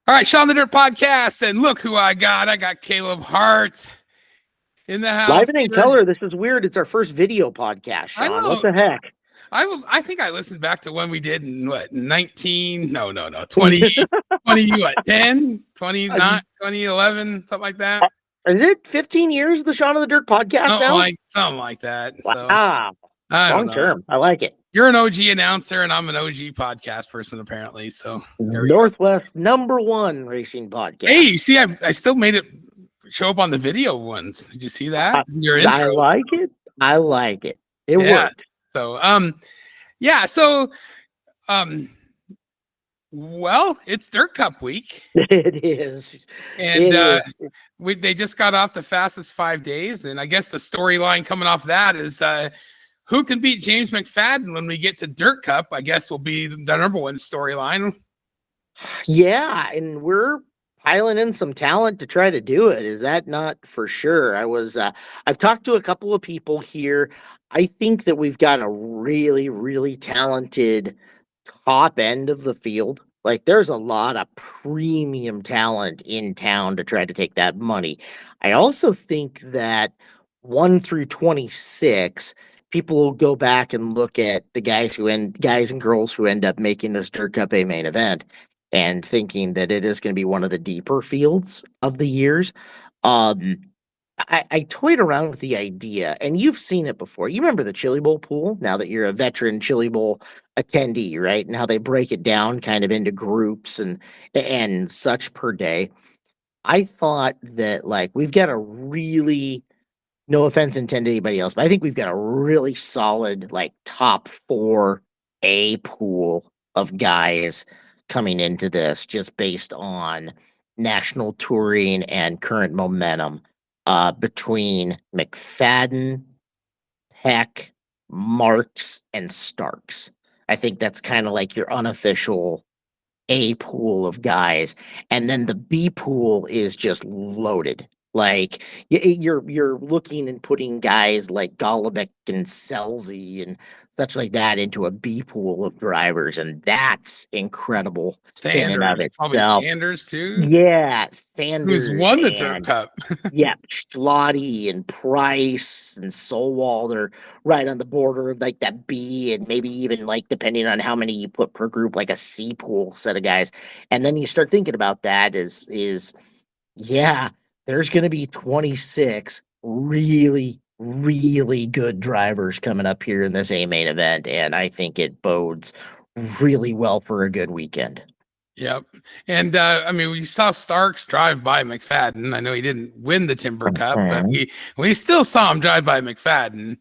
All right, Sean the Dirt Podcast, and look who I got. I got Kaleb Hart in the Live house and in here. color. This is weird. It's our first video podcast, I Sean. What know. the heck? I think I listened back to when we did in what 19? No, 20, what 10, 29, Is 2011, something like that. it 15 years of the Sean of the Dirt podcast now? Something like that. So Wow. I don't Long know. term. I like it. You're an OG announcer, and I'm an OG podcast person, apparently. So there we go. Northwest #1 racing podcast. Hey, you see, I still made it show up on the video ones. Did you see that? Your intro. I like it. I like it. It worked. So, yeah. So, well, it's Dirt Cup week. It is. And they just got off the fastest 5 days. And I guess the storyline coming off that is who can beat James McFadden when we get to Dirt Cup, I guess will be the number one storyline. Yeah. And we're piling in some talent to try to do it. Is that not for sure? I've talked to a couple of people here. I think that we've got a really, really talented top end of the field. Like there's a lot of premium talent in town to try to take that money. I also think that 1 through 26, people will go back and look at the guys and girls who end up making this Dirt Cup A main event and thinking that it is going to be one of the deeper fields of the years. Um, I toyed around with the idea, and you've seen it before. You remember the Chili Bowl pool? Now that you're a veteran Chili Bowl attendee, right? And how they break it down kind of into groups and such per day. I thought that like we've got a really, no offense intended to anybody else, but I think we've got a really solid like top 4 A pool of guys coming into this just based on national touring and current momentum between McFadden, Peck, Marks, and Starks. I think that's kind of like your unofficial A pool of guys, and then the B pool is just loaded. Like you're looking and putting guys like Golubic and Selzy and such like that into a B pool of drivers, and that's incredible in and of Sanders, probably itself. Sanders too. Yeah, Who's Sanders won the Dirt and Cup? yeah, Schlotty and Price and Solwall, they're right on the border of like that B and maybe even like depending on how many you put per group, like a C pool set of guys. And then you start thinking about that is yeah, there's gonna be 26 really, really good drivers coming up here in this A main event, and I think it bodes really well for a good weekend. Yep. And I mean, we saw Starks drive by McFadden. I know he didn't win the Timber Cup, but we still saw him drive by McFadden.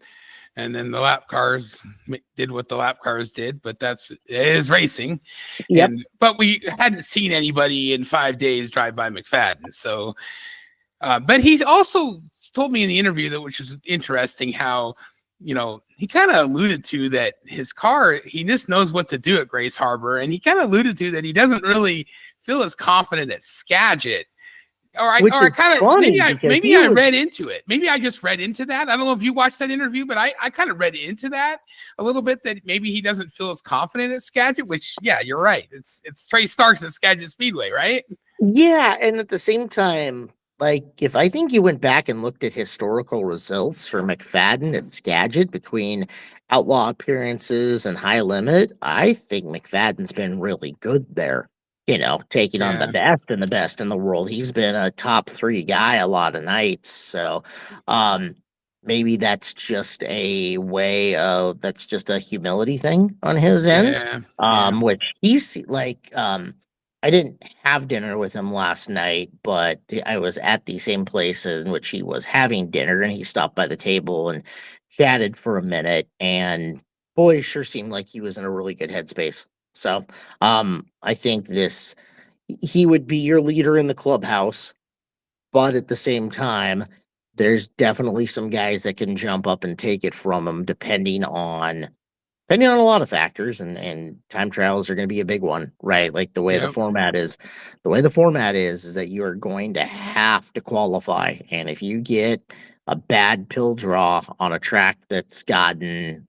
And then the lap cars did what the lap cars did, but it is racing. Yep. But we hadn't seen anybody in 5 days drive by McFadden. So, but he's also told me in the interview that, which is interesting, how he kind of alluded to that his car, he just knows what to do at Grace Harbor. And he kind of alluded to that he doesn't really feel as confident at Skagit. Maybe I read into it. Maybe I just read into that. I don't know if you watched that interview, but I kind of read into that a little bit, that maybe he doesn't feel as confident at Skagit, which, yeah, you're right. It's Trey Starks at Skagit Speedway, right? Yeah, and at the same time, like if I think you went back and looked at historical results for McFadden and Skagit between outlaw appearances and high limit, I think McFadden's been really good there. Taking on the best and the best in the world. He's been a top 3 guy a lot of nights. So maybe that's just a humility thing on his end. Which he's like I didn't have dinner with him last night, but I was at the same place in which he was having dinner, and he stopped by the table and chatted for a minute, and boy, it sure seemed like he was in a really good headspace. So I think he would be your leader in the clubhouse, but at the same time, there's definitely some guys that can jump up and take it from him depending on a lot of factors, and time trials are going to be a big one, right? Like the way the format is that you are going to have to qualify. And if you get a bad pill draw on a track that's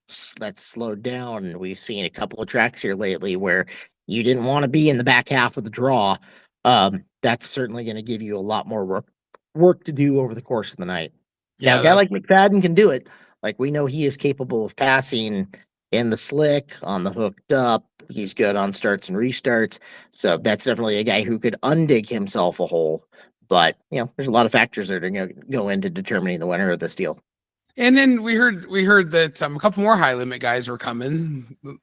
slowed down, and we've seen a couple of tracks here lately where you didn't want to be in the back half of the draw, That's certainly going to give you a lot more work to do over the course of the night. Now, Yeah, a guy like McFadden can do it. Like, we know he is capable of passing in the slick, on the hooked up. He's good on starts and restarts. So that's definitely a guy who could undig himself a hole. But, there's a lot of factors that are going to go into determining the winner of this deal. and then we heard that a couple more high limit guys were coming late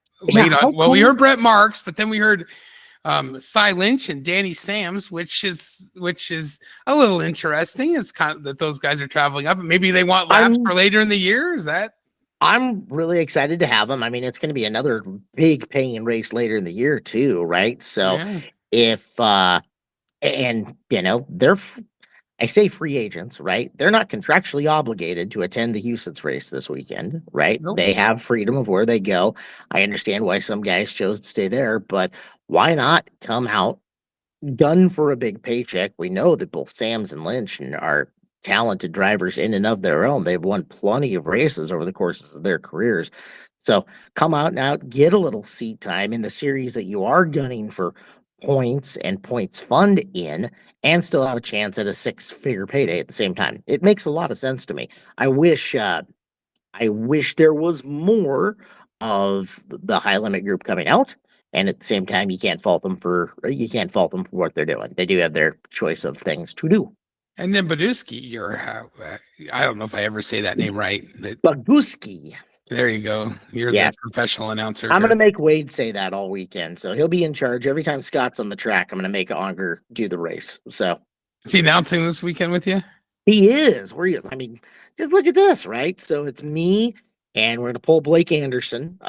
Yeah, on. Well, we heard Brett Marks, but then we heard Cy Lynch and Danny Sams, which is a little interesting. It's kind of that those guys are traveling up. Maybe they want laps for later in the year. Is that? I'm really excited to have them. I mean, it's going to be another big paying race later in the year too, right? So Yeah. if and they're I say free agents, right? They're not contractually obligated to attend the Houston's race this weekend, right? Nope. They have freedom of where they go. I understand why some guys chose to stay there, but why not come out, gun for a big paycheck? We know that both Sams and Lynch are talented drivers in and of their own. They've won plenty of races over the courses of their careers. So come out, get a little seat time in the series that you are gunning for points and points fund in, and still have a chance at a six-figure payday at the same time. It makes a lot of sense to me. I wish there was more of the high limit group coming out. And at the same time, you can't fault them for what they're doing. They do have their choice of things to do. And then Badusky, I don't know if I ever say that name right. Baguski. There you go. You're the professional announcer. I'm going to make Wade say that all weekend. So he'll be in charge. Every time Scott's on the track, I'm going to make Onger do the race. So is he announcing this weekend with you? He is. I mean, just look at this, right? So it's me, and we're going to pull Blake Anderson.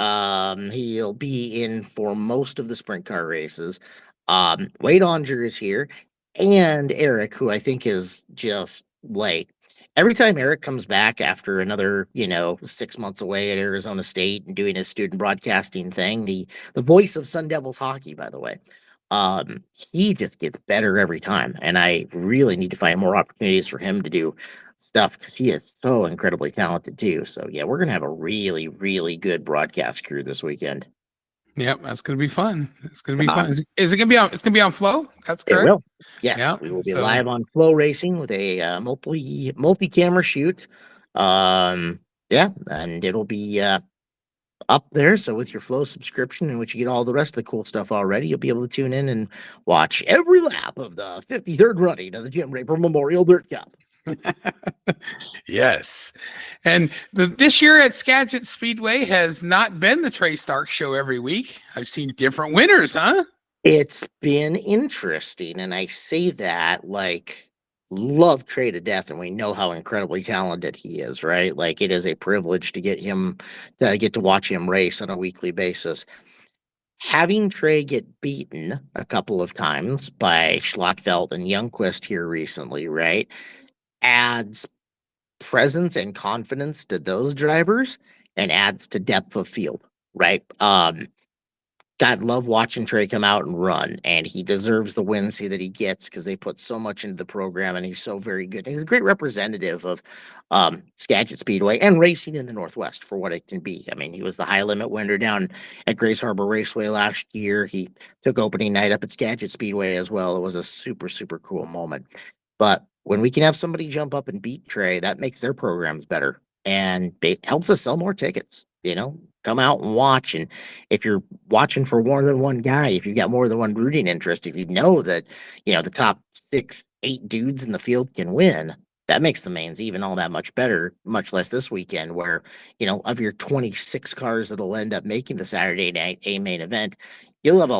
He'll be in for most of the sprint car races. Wade Onger is here, and Eric, who I think is just like, every time Eric comes back after another, 6 months away at Arizona State and doing his student broadcasting thing, the voice of Sun Devils hockey, by the way, he just gets better every time. And I really need to find more opportunities for him to do stuff because he is so incredibly talented too. So yeah, we're going to have a really, really good broadcast crew this weekend. Yep, that's going to be fun. It's going to be fun. Is it going to be on? It's going to be on Flow. That's correct. It will. Yes, we will be live on Flow Racing with a multi-camera shoot. And it'll be up there. So with your Flow subscription, in which you get all the rest of the cool stuff already, you'll be able to tune in and watch every lap of the 53rd running of the Jim Raper Memorial Dirt Cup. Yes. And this year at Skagit Speedway has not been the Trey Stark show every week. I've seen different winners, huh? It's been interesting. And I say that love Trey to death, and we know how incredibly talented he is, right? Like, it is a privilege to get to watch him race on a weekly basis. Having Trey get beaten a couple of times by Schlottfeld and Youngquist here recently, right, adds presence and confidence to those drivers and adds to depth of field, right? God, love watching Trey come out and run, and he deserves the wins that he gets because they put so much into the program, and he's so very good. He's a great representative of Skagit Speedway and racing in the Northwest for what it can be. I mean, he was the high limit winner down at Grace Harbor Raceway last year. He took opening night up at Skagit Speedway as well. It was a super, super cool moment. But when we can have somebody jump up and beat Trey, that makes their programs better, and it helps us sell more tickets. Come out and watch. And if you're watching for more than one guy, if you've got more than one rooting interest, if you know that, the top 6-8 dudes in the field can win, that makes the mains even all that much better, much less this weekend where, of your 26 cars that'll end up making the Saturday night A main event, you'll have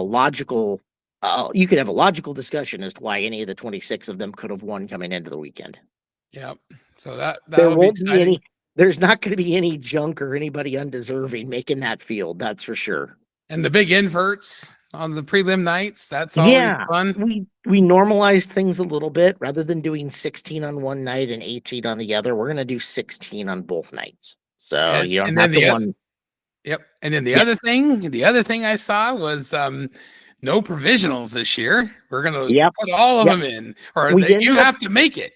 you could have a logical discussion as to why any of the 26 of them could have won coming into the weekend. Yep. So that there will won't be exciting. There's not going to be any junk or anybody undeserving making that field. That's for sure. And the big inverts on the prelim nights, that's always fun. We normalized things a little bit. Rather than doing 16 on one night and 18 on the other, we're going to do 16 on both nights. So you don't have to one. Yep. And then the other thing I saw was no provisionals this year. We're going to put all of them in, or you have to make it.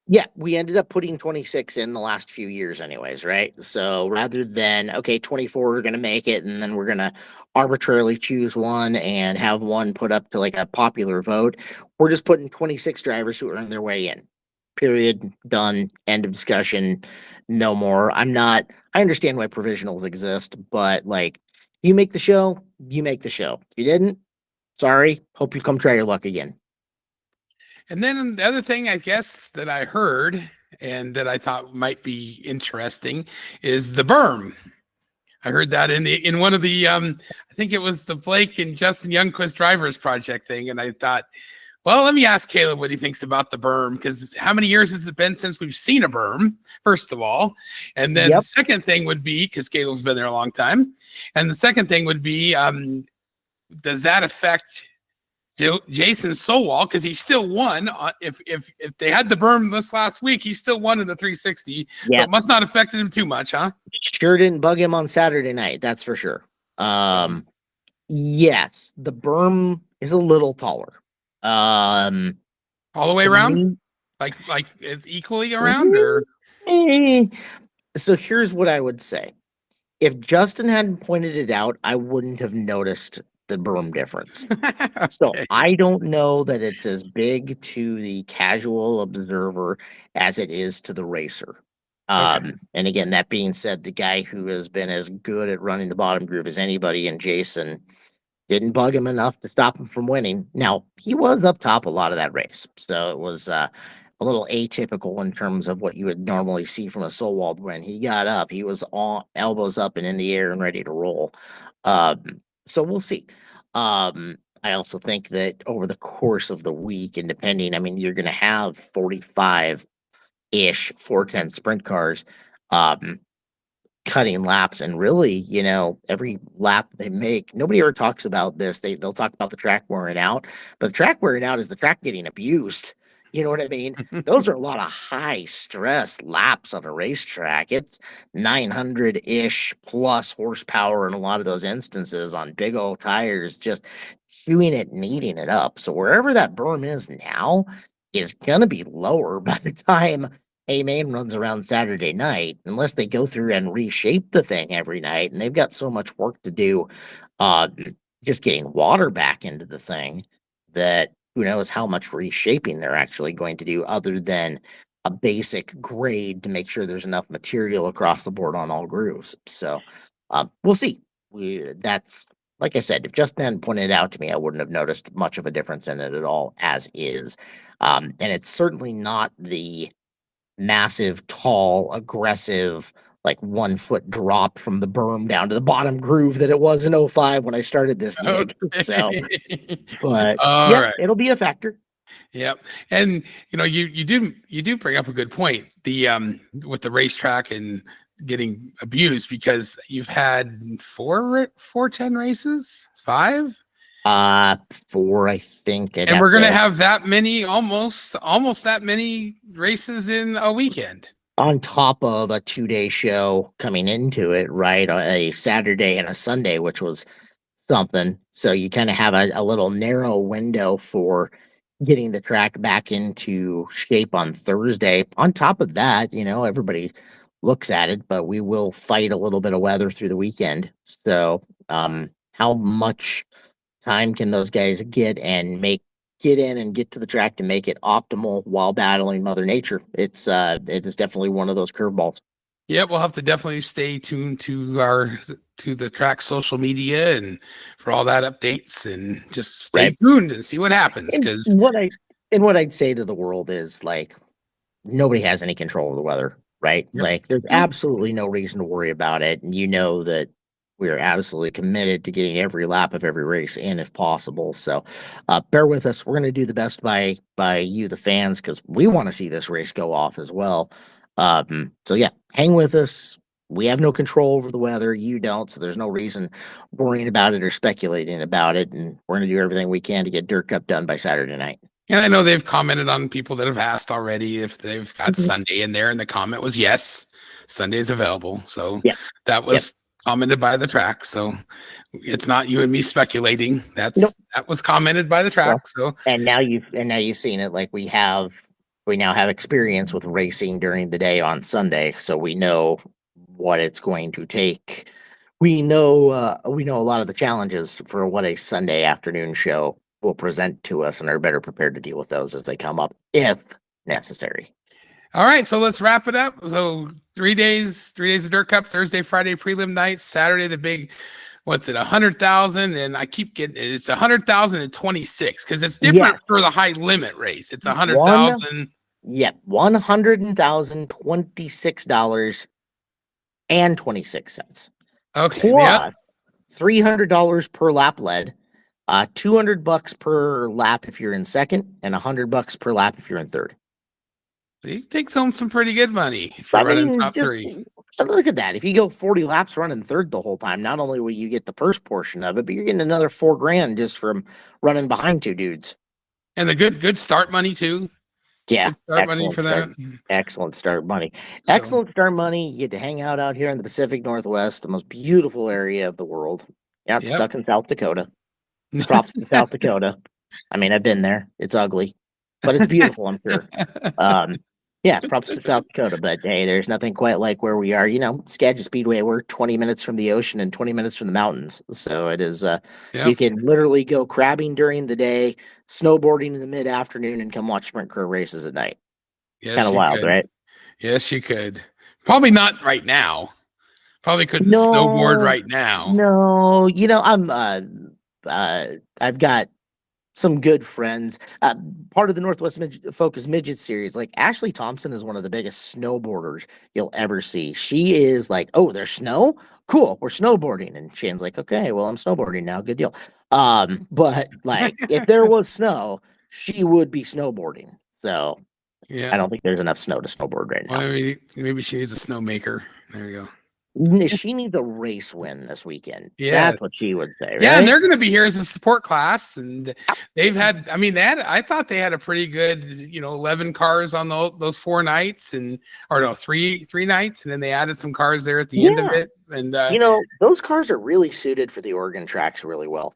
Yeah, we ended up putting 26 in the last few years anyways, right? So rather than, okay, 24 are going to make it and then we're going to arbitrarily choose one and have one put up to like a popular vote, we're just putting 26 drivers who earn their way in. Period. Done. End of discussion. No more. I understand why provisionals exist, but like, you make the show, you make the show. If you didn't, sorry. Hope you come try your luck again. And then the other thing I guess that I heard and that I thought might be interesting is the berm. I heard that in one of the I think it was the Blake and Justin Youngquist drivers project thing, and I thought, well, let me ask Kaleb what he thinks about the berm, because how many years has it been since we've seen a berm, first of all? And then the Yep. second thing would be, because Kaleb's been there a long time, and the second thing would be, does that affect Jason Sowell, because he still won? If they had the berm this last week, he still won in the 360. So Yeah. it must not have affected him too much, huh? Sure didn't bug him on Saturday night, that's for sure. Yes, the berm is a little taller. All the way To around, me, like it's equally around, or eh. So here's what I would say. If Justin hadn't pointed it out, I wouldn't have noticed the berm difference. So okay. I don't know that it's as big to the casual observer as it is to the racer. Okay. And again, that being said, the guy who has been as good at running the bottom group as anybody, and Jason didn't bug him enough to stop him from winning. Now, he was up top a lot of that race, so it was a little atypical in terms of what you would normally see from a Solwald win. He got up, he was all elbows up and in the air and ready to roll. So we'll see. I also think that over the course of the week, and depending, I mean, you're going to have 45 ish 410 sprint cars. Cutting laps, and really, every lap they make, nobody ever talks about this. They'll talk about the track wearing out, but the track wearing out is the track getting abused. You know what I mean? Those are a lot of high stress laps on a racetrack. It's 900 ish plus horsepower in a lot of those instances on big old tires, just chewing it and eating it up. So wherever that berm is now is gonna be lower by the time A main runs around Saturday night, unless they go through and reshape the thing every night, and they've got so much work to do, uh, just getting water back into the thing, that who knows how much reshaping they're actually going to do other than a basic grade to make sure there's enough material across the board on all grooves. So we'll see. That's like I said, if Justin hadn't pointed it out to me, I wouldn't have noticed much of a difference in it at all, as is. And it's certainly not the massive, tall, aggressive, like 1 foot drop from the berm down to the bottom groove that it was in '05 when I started this gig. So, Okay. but All yeah, right. it'll be a factor. Yep. And you do bring up a good point. The with the racetrack and getting abused, because you've had 410 races, 5, Uh, 4, I think. I'd and have we're gonna to, have that many, almost that many races in a weekend. on top of a 2-day show coming into it, right? A Saturday and a Sunday, which was something. So you kind of have a little narrow window for getting the track back into shape on Thursday. On top of that, everybody looks at it, but we will fight a little bit of weather through the weekend. So, how much time can those guys get in and get to the track to make it optimal while battling Mother Nature? It is definitely one of those curveballs. Yeah, we'll have to definitely stay tuned to the track social media and for all that updates, and just stay Right. tuned and see what happens. And Because what I'd say to the world is, like, nobody has any control of the weather, right? yep, Like, there's yep. absolutely no reason to worry about it. And that we're absolutely committed to getting every lap of every race in if possible. So bear with us. We're going to do the best by you, the fans, because we want to see this race go off as well. So yeah, hang with us. We have no control over the weather. You don't. So there's no reason worrying about it or speculating about it. And we're going to do everything we can to get Dirt Cup done by Saturday night. And I know they've commented on people that have asked already if they've got Mhm. Sunday in there, and the comment was yes, Sunday is available. So Yeah. that Yep. was commented by the track. So it's not you and me speculating. Nope. That was commented by the Well, track. So and now you've seen it. Like, we have We now have experience with racing during the day on Sunday, so we know what it's going to take. We know a lot of the challenges for what a Sunday afternoon show will present to us, and are better prepared to deal with those as they come up, if necessary. All right, so let's wrap it up. So 3 days of Dirt Cup, Thursday, Friday prelim night, Saturday the big, what's it, 100,000, and I keep getting it. It's 100,000 and 26 because it's different for the high limit race. It's 100,000. Yep, $100,026.26. Okay, Plus $300 per lap led, $200 per lap if you're in second, and $100 per lap if you're in third. So you take home some pretty good money for running top three. So look at that. If you go 40 laps running third the whole time, not only will you get the purse portion of it, but you're getting another $4,000 just from running behind two dudes. And the good start money too. Yeah, Excellent start money. Excellent start money. You get to hang out here in the Pacific Northwest, the most beautiful area of the world. You're not stuck in South Dakota. Props to South Dakota. I mean, I've been there. It's ugly, but it's beautiful, I'm sure. Yeah, props to South Dakota, but hey, there's nothing quite like where we are. Skagit Speedway, we're 20 minutes from the ocean and 20 minutes from the mountains. So it is, you can literally go crabbing during the day, snowboarding in the mid-afternoon, and come watch sprint car races at night. Yes, kind of wild, right? Yes, you could. Probably not right now. Probably couldn't snowboard right now. No, I've got some good friends. Part of the Northwest Focus Midget Series, like Ashley Thompson is one of the biggest snowboarders you'll ever see. She is like, oh, there's snow? Cool, we're snowboarding. And Shane's like, okay, well, I'm snowboarding now. Good deal. But like, if there was snow, she would be snowboarding. So yeah, I don't think there's enough snow to snowboard right now. Well, maybe she needs a snowmaker. There you go. She needs a race win this weekend. Yeah, that's what she would say. Right? Yeah, and they're going to be here as a support class, and they've had. I mean, I thought they had a pretty good, 11 cars on those 4 nights, three nights, and then they added some cars there at the end of it. And those cars are really suited for the Oregon tracks really well.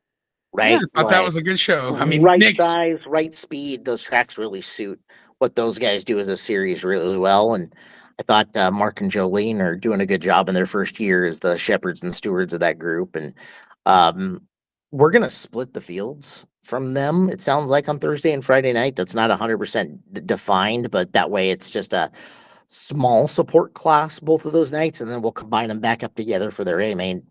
Right? Yeah, I thought that was a good show. I mean, right size, right speed. Those tracks really suit what those guys do as a series really well, and I thought Mark and Jolene are doing a good job in their first year as the shepherds and stewards of that group. And we're going to split the fields from them, it sounds like, on Thursday and Friday night. That's not 100% defined, but that way it's just a small support class both of those nights, and then we'll combine them back up together for their A-main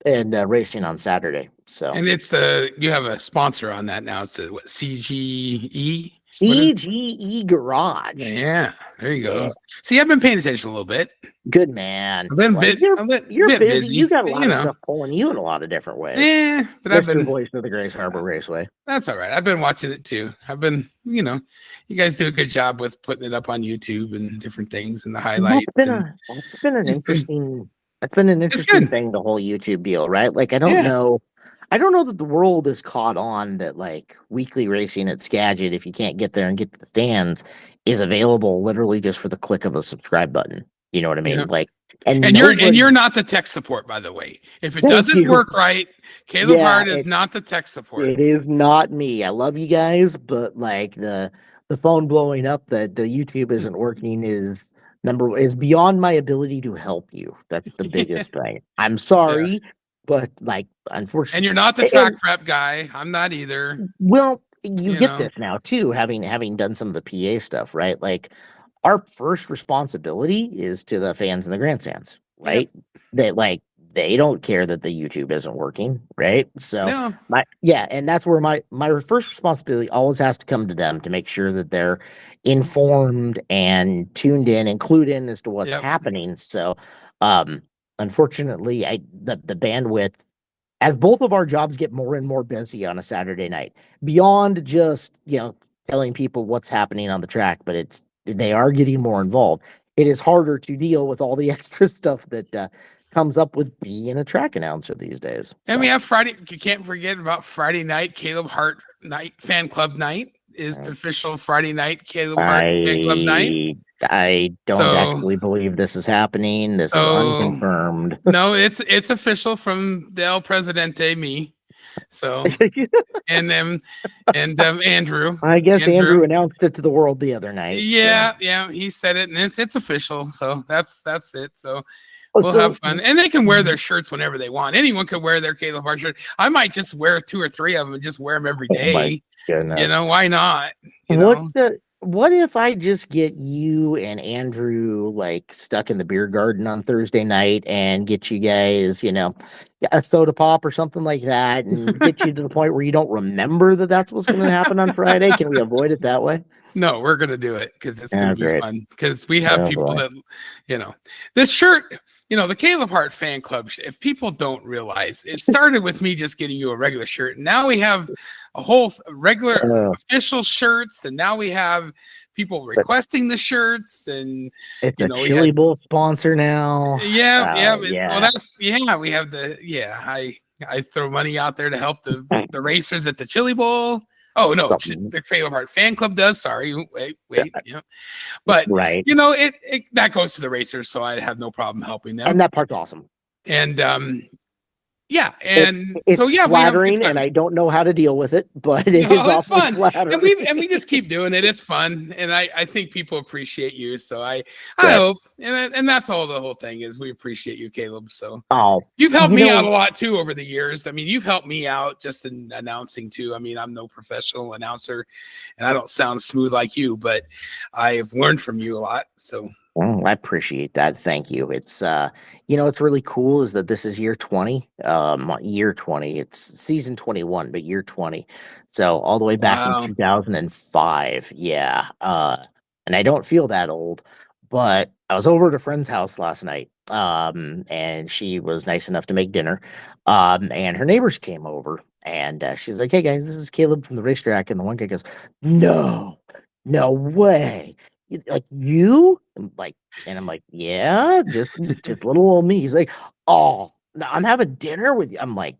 and racing on Saturday. So, and it's you have a sponsor on that now. It's CGE? CGE Garage. Yeah, there you go. See, I've been paying attention a little bit. Good man. You're busy. You got a lot of stuff pulling you in a lot of different ways. Yeah, but I've been voice of the Grace Harbor Raceway. That's all right. I've been watching it too. I've been, you guys do a good job with putting it up on YouTube and different things and the highlights. That's been an interesting thing, the whole YouTube deal, right? Like, I don't know that the world is caught on that, like, weekly racing at Skagit, if you can't get there and get to the stands, is available literally just for the click of a subscribe button. You know what I mean? Yeah. Like, and you're not the tech support, by the way. If it doesn't work right, Kaleb Hart is not the tech support. It is not me. I love you guys, but like the phone blowing up that the YouTube isn't working is beyond my ability to help you. That's the biggest thing. I'm sorry. But like, unfortunately, and you're not the track prep guy. I'm not either. Well, you get this now too, having done some of the PA stuff, right? Like, our first responsibility is to the fans in the grandstands, right? Yep. They don't care that the YouTube isn't working, right? So and that's where my first responsibility always has to come to them to make sure that they're informed and tuned in and clued in as to what's happening. So, unfortunately, the bandwidth, as both of our jobs get more and more busy on a Saturday night, beyond just telling people what's happening on the track, but they are getting more involved. It is harder to deal with all the extra stuff that comes up with being a track announcer these days. And we have Friday. You can't forget about Friday night. Kaleb Hart night, fan club night is the official Friday night Kaleb Hart fan club night. I don't actually believe this is happening. This is unconfirmed. No, it's official from the El Presidente, me. So, and Andrew. I guess Andrew announced it to the world the other night. Yeah, yeah, he said it, and it's official. So that's it. So we'll So, have fun, and they can wear their shirts whenever they want. Anyone can wear their Kaleb Hart shirt. I might just wear 2 or 3 of them and just wear them every day. You know, why not? You know? What if I just get you and Andrew like stuck in the beer garden on Thursday night and get you guys, you know, a soda pop or something like that, and get you to the point where you don't remember that that's what's going to happen on Friday? Can we avoid it that way? No, we're going to do it because it's going to be fun. Because we have people that, you know, this shirt, you know, the Kaleb Hart fan club, if people don't realize, it started with me just getting you a regular shirt. And now we have a whole regular official shirts. And now we have people requesting the shirts. And it's a Chili Bowl sponsor now. Yeah. Well, we have I throw money out there to help the racers at the Chili Bowl. Oh no, the Kaleb Hart fan club does. Sorry, wait. Yeah, but you know, it that goes to the racers, so I have no problem helping them. And that part's awesome. And and it's flattering, and I don't know how to deal with it, but it is awfully fun. Flattering. And we just keep doing it. It's fun, and I think people appreciate you. So I hope, and that's all the whole thing is. We appreciate you, Kaleb. So you've helped me out a lot too over the years. I mean, you've helped me out just in announcing too. I mean, I'm no professional announcer, and I don't sound smooth like you, but I've learned from you a lot. So. Well, I appreciate that. Thank you. It's you know, what's really cool is that this is year 20. Year 20. It's season 21, but year 20. So all the way back in 2005. Yeah. And I don't feel that old, but I was over at a friend's house last night. And she was nice enough to make dinner. And her neighbors came over, and she's like, "Hey guys, this is Kaleb from the racetrack." And the one guy goes, No way. Like you? And I'm like, yeah, just little old me. He's like, oh, no, I'm having dinner with you. I'm like,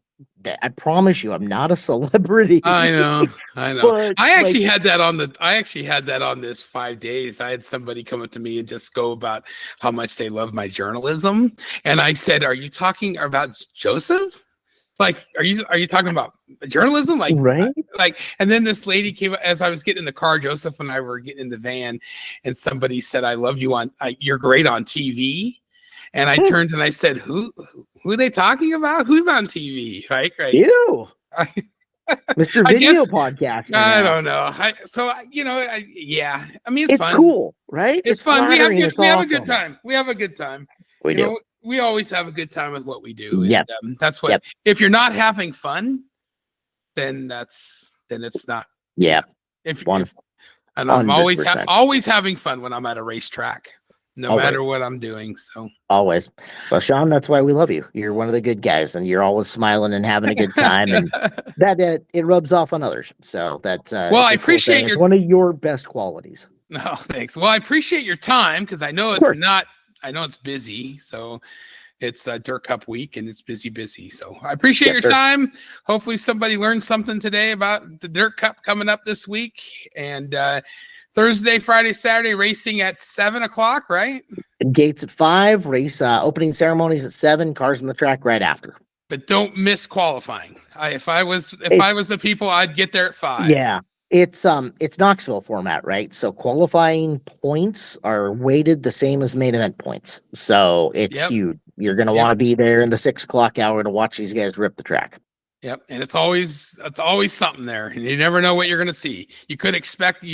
I promise you, I'm not a celebrity. I know. But, I actually had that on this 5 days. I had somebody come up to me and just go about how much they love my journalism, and I said, "Are you talking about Joseph? Like, are you talking about journalism? Like, right? And then this lady came as I was getting in the car. Joseph and I were getting in the van, and somebody said, "I love you you're great on TV." And I turned and I said, "Who are they talking about? Who's on TV?" Right? You, Mr. Video Podcast. I don't know. Yeah. I mean, it's fun. Cool, right? It's fun. We have a good time. We have a good time. We do. We always have a good time with what we do. Yeah, that's what. If you're not having fun, then it's not. Yeah. And I'm always having fun when I'm at a racetrack, no matter what I'm doing. So always. Well, Sean, that's why we love you. You're one of the good guys, and you're always smiling and having a good time, and that it rubs off on others. So that's well, I appreciate one of your best qualities. No, thanks. Well, I appreciate your time because I know it's not. I know it's busy, so it's DirtCup week and it's busy. So I appreciate your time. Hopefully somebody learned something today about the DirtCup coming up this week. And Thursday, Friday, Saturday racing at 7:00, right? Gates at 5, race opening ceremonies at 7, cars on the track right after. But don't miss qualifying. If I was the people, I'd get there at 5. Yeah. It's Knoxville format, right? So qualifying points are weighted the same as main event points. So it's huge. You're gonna want to be there in the 6:00 hour to watch these guys rip the track. Yep, and it's always something there, and you never know what you're gonna see. You could expect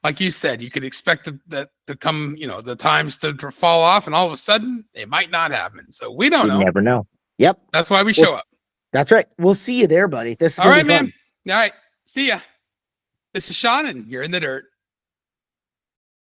like you said, you could expect that to come, the times to fall off, and all of a sudden it might not happen. So we don't know. You never know. Yep, that's why we show up. That's right. We'll see you there, buddy. This is all right, man. All right, see ya. This is Sean, and you're in the dirt.